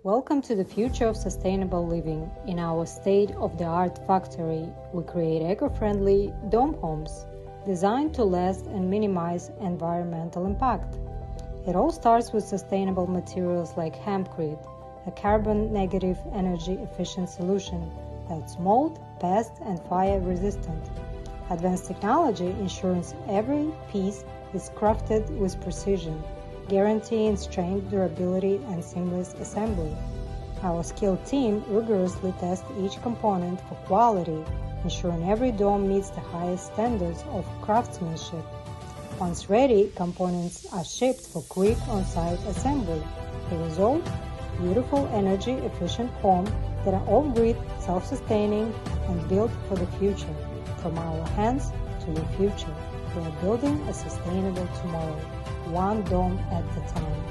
Welcome to the future of sustainable living. In our state-of-the-art factory, we create eco-friendly dome homes designed to last and minimize environmental impact. It all starts with sustainable materials like hempcrete, a carbon-negative, energy-efficient solution that's mold, pest, and fire-resistant. Advanced technology ensures every piece is crafted with precision, guaranteeing strength, durability, and seamless assembly. Our skilled team rigorously tests each component for quality, ensuring every dome meets the highest standards of craftsmanship. Once ready, components are shipped for quick on-site assembly. The result? Beautiful, energy-efficient homes that are off-grid, self-sustaining, and built for the future. From our hands to your future, we are building a sustainable tomorrow, one dome at a time.